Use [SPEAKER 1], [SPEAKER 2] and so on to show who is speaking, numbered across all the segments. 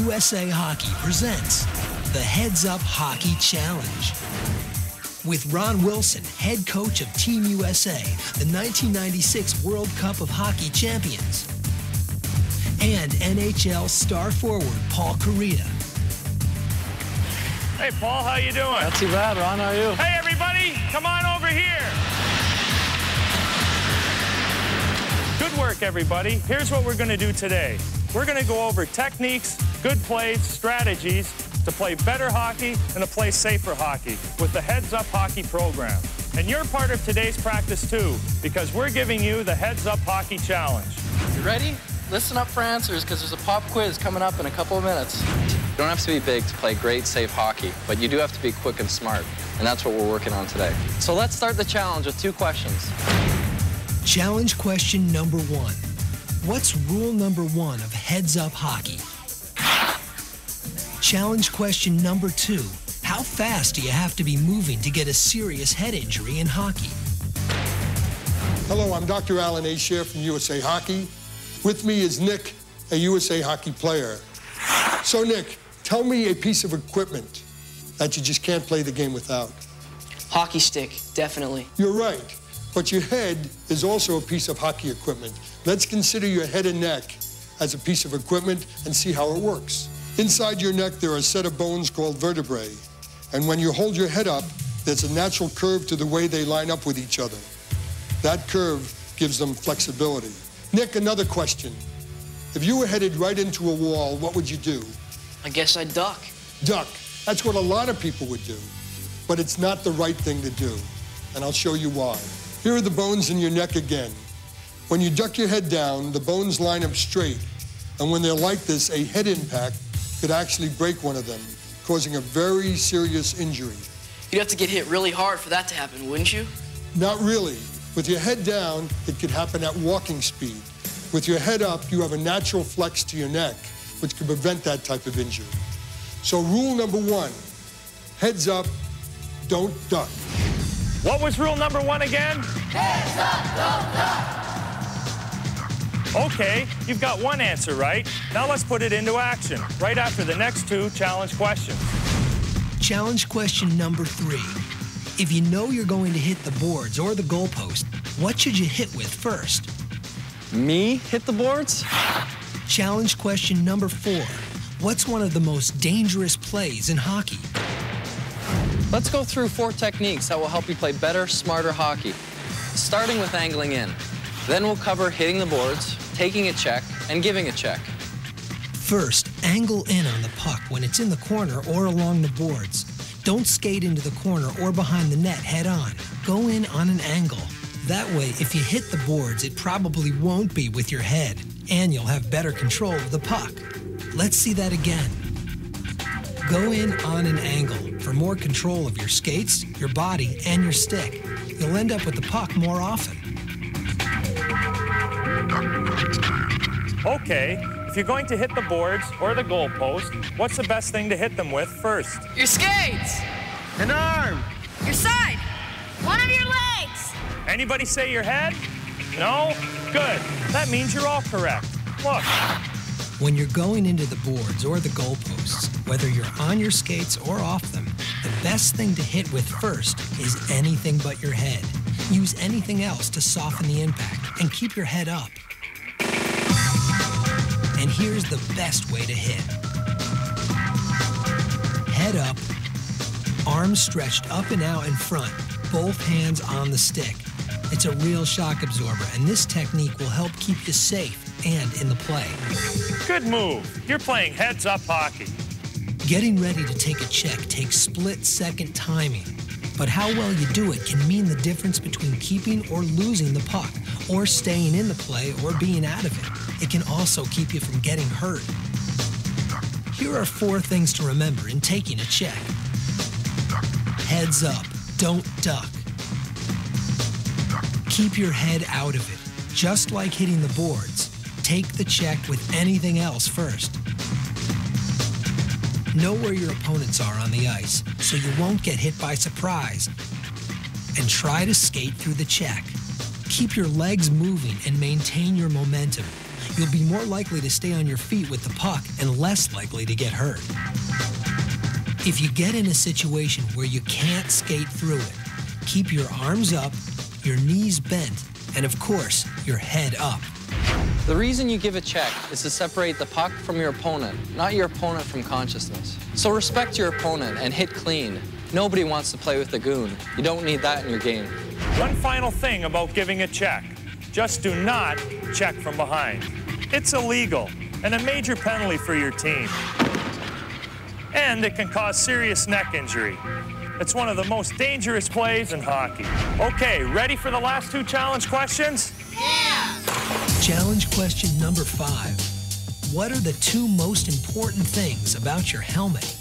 [SPEAKER 1] USA Hockey presents the Heads Up Hockey Challenge. With Ron Wilson, head coach of Team USA, the 1996 World Cup of Hockey champions, and NHL star forward Paul Kariya.
[SPEAKER 2] Hey, Paul, how you doing?
[SPEAKER 3] Not too bad, Ron. How are you?
[SPEAKER 2] Hey, everybody, come on over here. Good work, everybody. Here's what we're going to do today. We're going to go over techniques, good plays, strategies to play better hockey and to play safer hockey with the Heads Up Hockey program. And you're part of today's practice, too, because we're giving you the Heads Up Hockey Challenge.
[SPEAKER 3] You ready? Listen up for answers, because there's a pop quiz coming up in a couple of minutes.
[SPEAKER 4] You don't have to be big to play great, safe hockey, but you do have to be quick and smart, and that's what we're working on today. So let's start the challenge with 2 questions.
[SPEAKER 1] Challenge question number 1. What's rule number 1 of Heads Up Hockey? Challenge question number 2. How fast do you have to be moving to get a serious head injury in hockey?
[SPEAKER 5] Hello, I'm Dr. Alan Asher from USA Hockey. With me is Nick, a USA Hockey player. So, Nick, tell me a piece of equipment that you just can't play the game without.
[SPEAKER 6] Hockey stick, definitely.
[SPEAKER 5] You're right, but your head is also a piece of hockey equipment. Let's consider your head and neck as a piece of equipment and see how it works. Inside your neck, there are a set of bones called vertebrae. And when you hold your head up, there's a natural curve to the way they line up with each other. That curve gives them flexibility. Nick, another question. If you were headed right into a wall, what would you do?
[SPEAKER 6] I guess I'd duck.
[SPEAKER 5] Duck. That's what a lot of people would do. But it's not the right thing to do. And I'll show you why. Here are the bones in your neck again. When you duck your head down, the bones line up straight. And when they're like this, a head impact could actually break one of them, causing a very serious injury.
[SPEAKER 6] You'd have to get hit really hard for that to happen, wouldn't you?
[SPEAKER 5] Not really. With your head down, it could happen at walking speed. With your head up, you have a natural flex to your neck, which could prevent that type of injury. So rule number 1, heads up, don't duck.
[SPEAKER 2] What was rule number 1 again?
[SPEAKER 7] Heads up, don't duck.
[SPEAKER 2] Okay, you've got one answer right. Now let's put it into action, right after the next 2 challenge questions.
[SPEAKER 1] Challenge question number 3. If you know you're going to hit the boards or the goalpost, what should you hit with first?
[SPEAKER 4] Me hit the boards?
[SPEAKER 1] Challenge question number 4. What's one of the most dangerous plays in hockey?
[SPEAKER 4] Let's go through 4 techniques that will help you play better, smarter hockey. Starting with angling in. Then we'll cover hitting the boards, taking a check, and giving a check.
[SPEAKER 1] First, angle in on the puck when it's in the corner or along the boards. Don't skate into the corner or behind the net head on. Go in on an angle. That way, if you hit the boards, it probably won't be with your head, and you'll have better control of the puck. Let's see that again. Go in on an angle for more control of your skates, your body, and your stick. You'll end up with the puck more often.
[SPEAKER 2] Okay, if you're going to hit the boards or the goalpost, what's the best thing to hit them with first?
[SPEAKER 6] Your skates!
[SPEAKER 2] An arm!
[SPEAKER 7] Your side! One of your legs!
[SPEAKER 2] Anybody say your head? No? Good. That means you're all correct. Look.
[SPEAKER 1] When you're going into the boards or the goalposts, whether you're on your skates or off them, the best thing to hit with first is anything but your head. Use anything else to soften the impact and keep your head up. And here's the best way to hit. Head up, arms stretched up and out in front, both hands on the stick. It's a real shock absorber, and this technique will help keep you safe and in the play.
[SPEAKER 2] Good move. You're playing heads-up hockey.
[SPEAKER 1] Getting ready to take a check takes split-second timing. But how well you do it can mean the difference between keeping or losing the puck, or staying in the play or being out of it. It can also keep you from getting hurt. Here are 4 things to remember in taking a check. Heads up, don't duck. Keep your head out of it. Just like hitting the boards, take the check with anything else first. Know where your opponents are on the ice so you won't get hit by surprise. And try to skate through the check. Keep your legs moving and maintain your momentum. You'll be more likely to stay on your feet with the puck and less likely to get hurt. If you get in a situation where you can't skate through it, keep your arms up, your knees bent, and of course, your head up.
[SPEAKER 4] The reason you give a check is to separate the puck from your opponent, not your opponent from consciousness. So respect your opponent and hit clean. Nobody wants to play with a goon. You don't need that in your game.
[SPEAKER 2] One final thing about giving a check. Just do not check from behind. It's illegal and a major penalty for your team. And it can cause serious neck injury. It's one of the most dangerous plays in hockey. Okay, ready for the last two challenge questions?
[SPEAKER 7] Yeah!
[SPEAKER 1] Challenge question number 5. What are the 2 most important things about your helmet?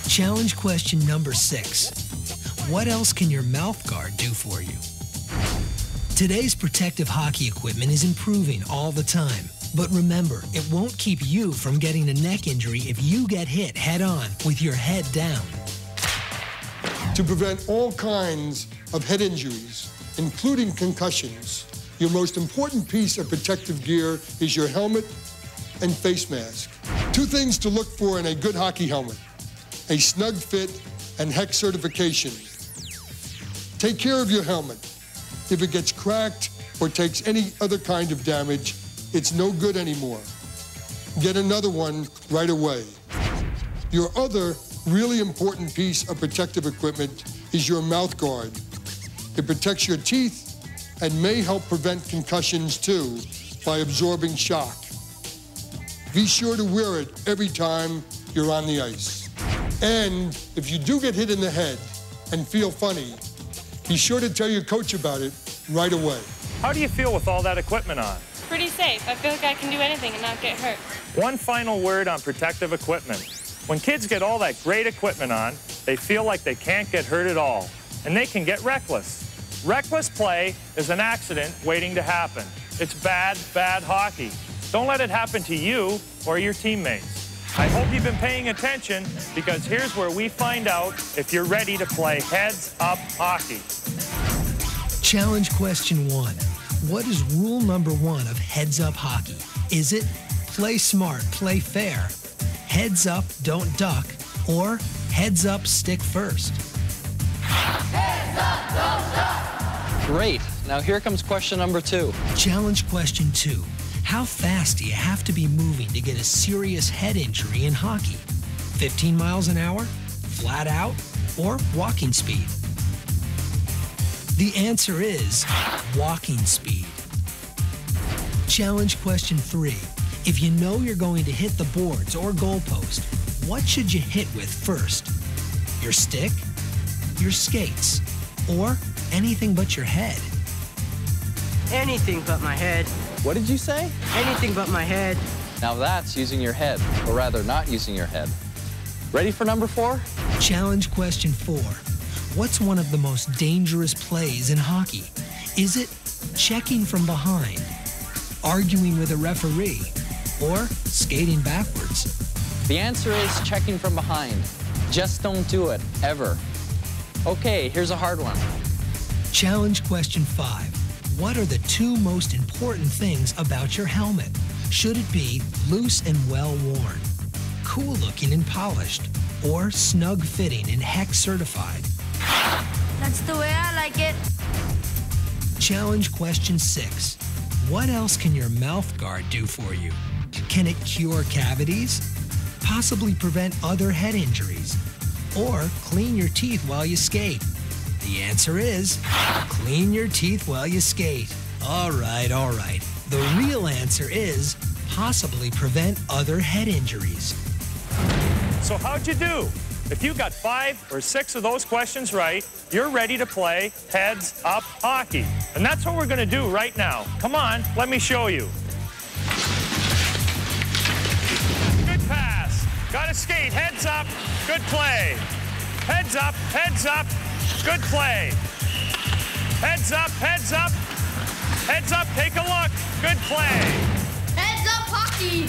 [SPEAKER 1] Challenge question number 6. What else can your mouth guard do for you? Today's protective hockey equipment is improving all the time. But remember, it won't keep you from getting a neck injury if you get hit head-on with your head down.
[SPEAKER 5] To prevent all kinds of head injuries, including concussions, your most important piece of protective gear is your helmet and face mask. 2 things to look for in a good hockey helmet: a snug fit and HEC certification. Take care of your helmet. If it gets cracked or takes any other kind of damage, it's no good anymore. Get another one right away. Your other really important piece of protective equipment is your mouth guard. It protects your teeth and may help prevent concussions too by absorbing shock. Be sure to wear it every time you're on the ice. And if you do get hit in the head and feel funny, be sure to tell your coach about it right away.
[SPEAKER 2] How do you feel with all that equipment on?
[SPEAKER 8] Pretty safe. I feel like I can do anything and not get hurt.
[SPEAKER 2] One final word on protective equipment. When kids get all that great equipment on, they feel like they can't get hurt at all, and they can get reckless. Reckless play is an accident waiting to happen. It's bad, bad hockey. Don't let it happen to you or your teammates. I hope you've been paying attention, because here's where we find out if you're ready to play heads-up hockey.
[SPEAKER 1] Challenge question 1. What is rule number 1 of heads-up hockey? Is it play smart, play fair, heads up, don't duck, or heads up, stick first?
[SPEAKER 7] Heads up, don't duck!
[SPEAKER 4] Great. Now here comes question number 2.
[SPEAKER 1] Challenge question 2. How fast do you have to be moving to get a serious head injury in hockey? 15 miles an hour, flat out, or walking speed? The answer is walking speed. Challenge question 3. If you know you're going to hit the boards or goalpost, what should you hit with first? Your stick, your skates, or anything but your head?
[SPEAKER 9] Anything but my head.
[SPEAKER 4] What did you say?
[SPEAKER 9] Anything but my head.
[SPEAKER 4] Now that's using your head, or rather not using your head. Ready for number 4?
[SPEAKER 1] Challenge question 4. What's one of the most dangerous plays in hockey? Is it checking from behind, arguing with a referee, or skating backwards?
[SPEAKER 4] The answer is checking from behind. Just don't do it, ever. Okay, here's a hard one.
[SPEAKER 1] Challenge question 5. What are the 2 most important things about your helmet? Should it be loose and well worn, cool looking and polished, or snug fitting and HEC certified?
[SPEAKER 7] That's the way I like it.
[SPEAKER 1] Challenge question 6. What else can your mouth guard do for you? Can it cure cavities? Possibly prevent other head injuries? Or clean your teeth while you skate? The answer is clean your teeth while you skate. All right, all right. The real answer is possibly prevent other head injuries.
[SPEAKER 2] So how'd you do? If you got 5 or 6 of those questions right, you're ready to play heads-up hockey. And that's what we're going to do right now. Come on, let me show you. Good pass. Got to skate. Heads up. Good play. Heads up. Heads up. Good play. Heads up. Heads up. Heads up. Take a look. Good play.
[SPEAKER 7] Heads up hockey!